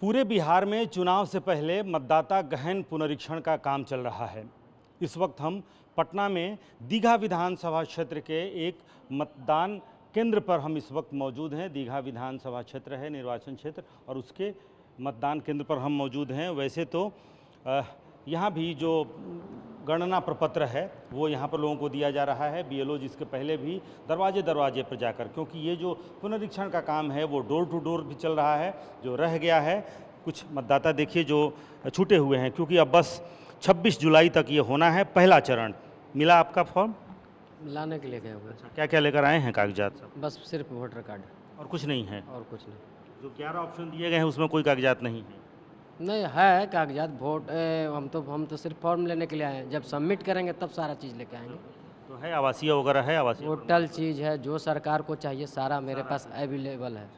पूरे बिहार में चुनाव से पहले मतदाता गहन पुनरीक्षण का काम चल रहा है। इस वक्त हम पटना में दीघा विधानसभा क्षेत्र के एक मतदान केंद्र पर हम इस वक्त मौजूद हैं। दीघा विधानसभा क्षेत्र है, निर्वाचन क्षेत्र, और उसके मतदान केंद्र पर हम मौजूद हैं। वैसे तो यहाँ भी जो गणना प्रपत्र है वो यहाँ पर लोगों को दिया जा रहा है। बीएलओ जिसके पहले भी दरवाजे दरवाजे पर जाकर, क्योंकि ये जो पुनरीक्षण का काम है वो डोर टू डोर भी चल रहा है। जो रह गया है, कुछ मतदाता देखिए जो छूटे हुए हैं, क्योंकि अब बस 26 जुलाई तक ये होना है। पहला चरण मिला आपका फॉर्म लाने के लिए गए हुए। क्या क्या लेकर आए हैं कागजात सब? बस सिर्फ वोटर कार्ड और कुछ नहीं है? और कुछ नहीं। जो 11 ऑप्शन दिए गए हैं उसमें कोई कागजात नहीं है? नहीं है कागजात, वोट हम तो सिर्फ फॉर्म लेने के लिए आए हैं। जब सबमिट करेंगे तब सारा चीज़ लेके आएंगे। तो है आवासीय वगैरह है? आवासीय टोटल चीज़ है जो सरकार को चाहिए, सारा मेरे पास अवेलेबल है।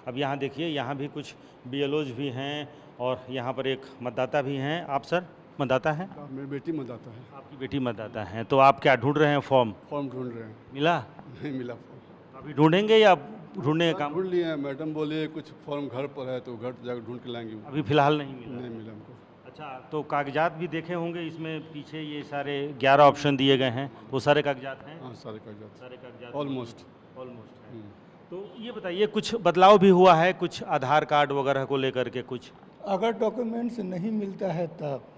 अब यहाँ देखिए, यहाँ भी कुछ बीएलओज भी हैं और यहाँ पर एक मतदाता भी हैं। आप सर मतदाता हैं? मेरी बेटी मतदाता है। आपकी बेटी मतदाता हैं, तो आप क्या ढूंढ रहे हैं? फॉर्म ढूंढ रहे हैं। मिला? नहीं मिला फॉर्म। अभी ढूंढेंगे या ढूंढने का काम? ढूंढ लिए हैं, मैडम बोले कुछ फॉर्म घर पर है तो घर जाकर ढूंढ के लाएंगे। अभी फिलहाल नहीं मिला? नहीं मिला हमको। अच्छा, तो कागजात भी देखे होंगे इसमें पीछे, ये सारे 11 ऑप्शन दिए गए हैं, वो सारे कागजात हैं? हाँ सारे कागजात ऑलमोस्ट है। तो ये बताइए, कुछ बदलाव भी हुआ है कुछ आधार कार्ड वगैरह को लेकर के? कुछ अगर डॉक्यूमेंट्स नहीं मिलता है तब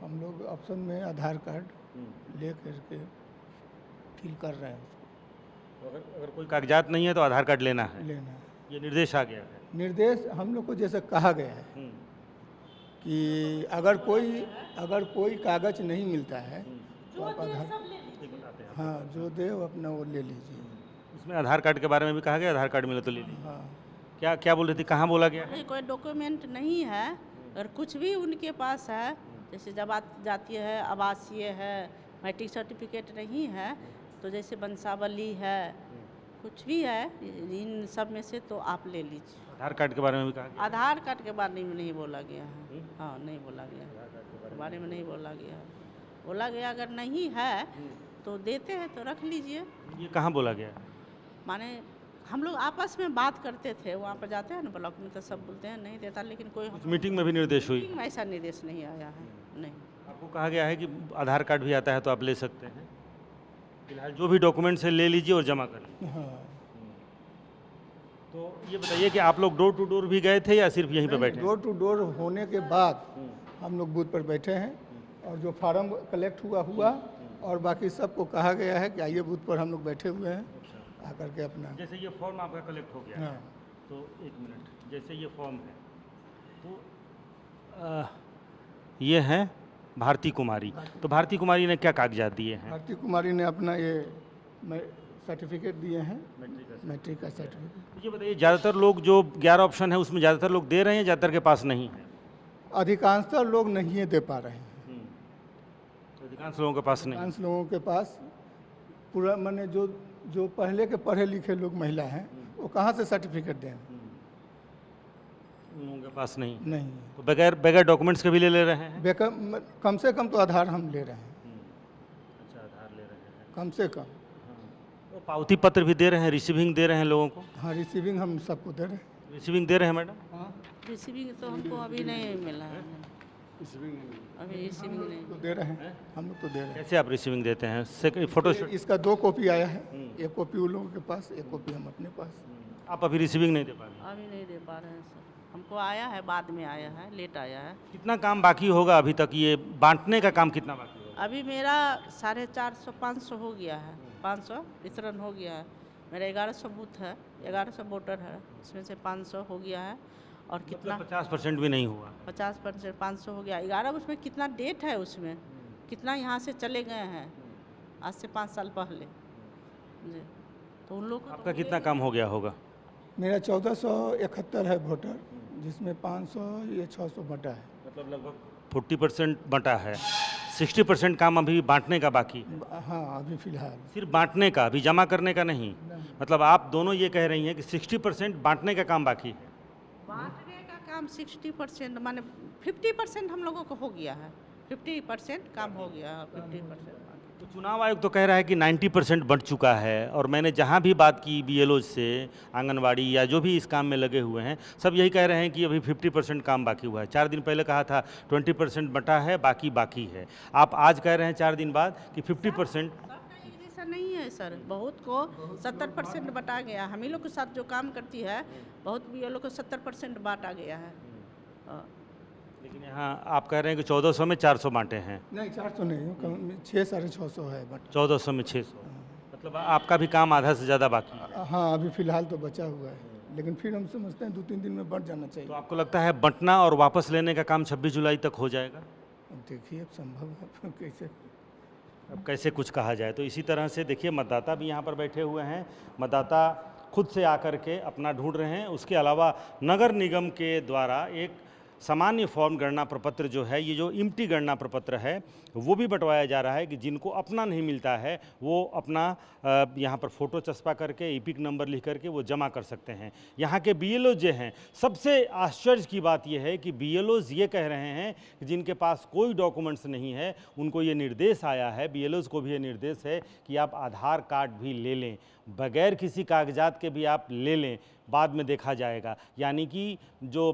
हम लोग ऑप्शन में आधार कार्ड ले करके फिल कर रहे हैं। अगर कोई कागजात नहीं है तो आधार कार्ड लेना है? ये निर्देश आ गया है? निर्देश हम लोग को जैसे कहा गया है कि अगर कोई कागज नहीं मिलता है तो आप आधार, हाँ जो दे वो अपना वो ले लीजिए। उसमें आधार कार्ड के बारे में भी कहा गया, आधार कार्ड मिले तो ले लीजिए। हाँ, क्या क्या बोल रही थी, कहाँ बोला गया? कोई डॉक्यूमेंट नहीं है और कुछ भी उनके पास है, जैसे जातीय है, आवासीय है, मैट्रिक सर्टिफिकेट नहीं है, तो जैसे वंशावली है, कुछ भी है इन सब में से तो आप ले लीजिए। आधार कार्ड के बारे में भी कहा गया? आधार कार्ड के बारे में नहीं बोला गया है। हाँ नहीं बोला गया है, बारे में नहीं बोला गया है। बोला गया अगर नहीं है तो देते हैं तो रख लीजिए। ये कहाँ बोला गया? माने हम लोग आपस में बात करते थे, वहाँ पर जाते हैं ना ब्लॉक में, तो सब बोलते हैं नहीं देता, लेकिन कोई मीटिंग में भी निर्देश हुई? मीटिंग में ऐसा निर्देश नहीं आया है। नहीं, आपको कहा गया है कि आधार कार्ड भी आता है तो आप ले सकते हैं? फिलहाल जो भी डॉक्यूमेंट्स है ले लीजिए और जमा कर लीजिए। हाँ। तो ये बताइए कि आप लोग डोर टू डोर भी गए थे या सिर्फ यहीं पे बैठे? डोर टू डोर होने के बाद हम लोग बूथ पर बैठे हैं और जो फार्म कलेक्ट हुआ और बाकी सबको कहा गया है कि आइए बूथ पर हम लोग बैठे हुए हैं, आकर के अपना। जैसे ये फॉर्म आपका कलेक्ट हो गया है, हाँ। तो एक मिनट, जैसे ये फॉर्म है तो ये है भारती कुमारी, तो भारती कुमारी ने क्या कागजात दिए हैं? भारती कुमारी ने अपना ये सर्टिफिकेट दिए हैं, मैट्रिक का सर्टिफिकेट। ये बताइए, ज़्यादातर लोग जो 11 ऑप्शन है उसमें ज़्यादातर लोग दे रहे हैं, ज़्यादातर के पास नहीं है? अधिकांशतः लोग नहीं दे पा रहे हैं। अधिकांश लोगों के पास नहीं। अधिकांश लोगों के पास पूरा माने जो पहले के पढ़े लिखे लोग महिला हैं वो कहाँ से सर्टिफिकेट दें? उन लोगों के पास नहीं। नहीं, तो बगैर डॉक्यूमेंट्स के भी ले रहे हैं? कम से कम तो आधार हम ले रहे हैं। अच्छा, आधार ले रहे हैं कम से कम। तो पावती पत्र भी दे रहे हैं, रिसीविंग दे रहे हैं लोगों को? हाँ, रिसीविंग हम सबको दे रहे हैं। रिसीविंग दे रहे हैं मैडम? हाँ, रिसीविंग तो हमको अभी नहीं मिला है। अभी रिसीविंग नहीं तो दे रहे हैं, हम लोग तो दे रहे हैं। कैसे आप रिसीविंग देते हैं? फोटो इसका 2 कॉपी आया है, एक कॉपी उन लोगों के पास, एक कॉपी हम अपने पास। आप अभी रिसीविंग नहीं दे पा रहे? अभी नहीं दे पा रहे हैं सर, हमको आया है, बाद में आया है, लेट आया है। कितना काम बाकी होगा अभी तक? ये बांटने का काम कितना बाकी होगा? अभी मेरा 450-500 हो गया है, 500 वितरण हो गया है। मेरा 1100 बूथ है, 1100 वोटर है, इसमें से 500 हो गया है। और कितना? 50% भी नहीं हुआ? 50%, 500 हो गया। 11 उसमें कितना डेट है, उसमें कितना यहाँ से चले गए हैं आज से 5 साल पहले जी, तो उन लोग आपका कितना काम हो गया होगा? मेरा 1471 है वोटर, जिसमें 500 ये 600 बटा है। मतलब लगभग 40% बटा है। 60% काम अभी बांटने का बाकी है? हाँ, अभी फिलहाल सिर्फ बांटने का, अभी जमा करने का नहीं? मतलब आप दोनों ये कह रही हैं कि 60% बांटने का काम बाकी है? बांटने का काम 60%, माने 50% हम लोगों को हो गया है। 50% काम हो गया है, 50%। तो चुनाव आयोग तो कह रहा है कि 90% बंट चुका है, और मैंने जहां भी बात की बीएलओ से, आंगनवाड़ी या जो भी इस काम में लगे हुए हैं, सब यही कह रहे हैं कि अभी 50% काम बाकी हुआ है। 4 दिन पहले कहा था 20% बटा है, बाकी है। आप आज कह रहे हैं 4 दिन बाद कि 50%। सबका एक जैसा नहीं है सर, बहुत को 70% बटा गया। हम ही लोग के साथ जो काम करती है, बहुत भी ये लोग को 70% बांटा गया है। लेकिन यहाँ आप कह रहे हैं कि 1400 में 400 बांटे हैं। नहीं 400 नहीं, 600-650 है बट 1400 में 600, मतलब आपका भी काम आधा से ज़्यादा बाकी है। हाँ अभी फिलहाल तो बचा हुआ है, लेकिन फिर हम समझते हैं 2-3 दिन में बढ़ जाना चाहिए। तो आपको लगता है बंटना और वापस लेने का काम 26 जुलाई तक हो जाएगा? अब देखिए अब संभव है कैसे। अब कैसे कुछ कहा जाए। तो इसी तरह से देखिए मतदाता भी यहाँ पर बैठे हुए हैं, मतदाता खुद से आकर के अपना ढूंढ रहे हैं। उसके अलावा नगर निगम के द्वारा एक सामान्य फॉर्म गणना प्रपत्र जो है, ये जो इम्प्टी गणना प्रपत्र है, वो भी बंटवाया जा रहा है कि जिनको अपना नहीं मिलता है वो अपना यहाँ पर फ़ोटो चस्पा करके ईपिक नंबर लिख करके वो जमा कर सकते हैं। यहाँ के बीएलओ जो हैं, सबसे आश्चर्य की बात यह है कि बीएलओज़ ये कह रहे हैं कि जिनके पास कोई डॉक्यूमेंट्स नहीं है, उनको ये निर्देश आया है, बीएलओज़ को भी ये निर्देश है कि आप आधार कार्ड भी ले लें, बगैर किसी कागजात के भी आप ले लें, बाद में देखा जाएगा। यानी कि जो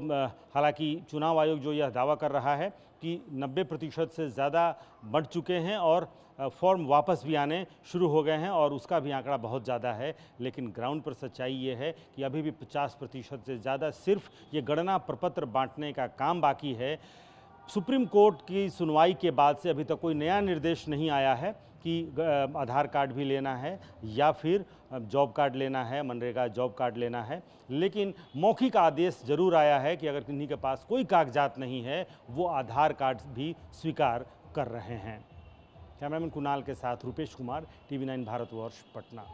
हालांकि चुनाव आयोग जो यह दावा कर रहा है कि 90% से ज़्यादा बढ़ चुके हैं और फॉर्म वापस भी आने शुरू हो गए हैं, और उसका भी आंकड़ा बहुत ज़्यादा है, लेकिन ग्राउंड पर सच्चाई ये है कि अभी भी 50% से ज़्यादा सिर्फ ये गणना प्रपत्र बांटने का काम बाकी है। सुप्रीम कोर्ट की सुनवाई के बाद से अभी तक कोई नया निर्देश नहीं आया है कि आधार कार्ड भी लेना है या फिर जॉब कार्ड लेना है, मनरेगा जॉब कार्ड लेना है, लेकिन मौखिक आदेश जरूर आया है कि अगर किन्हीं के पास कोई कागजात नहीं है वो आधार कार्ड भी स्वीकार कर रहे हैं। कैमरामैन कुणाल के साथ रूपेश कुमार, TV9 भारतवर्ष, पटना।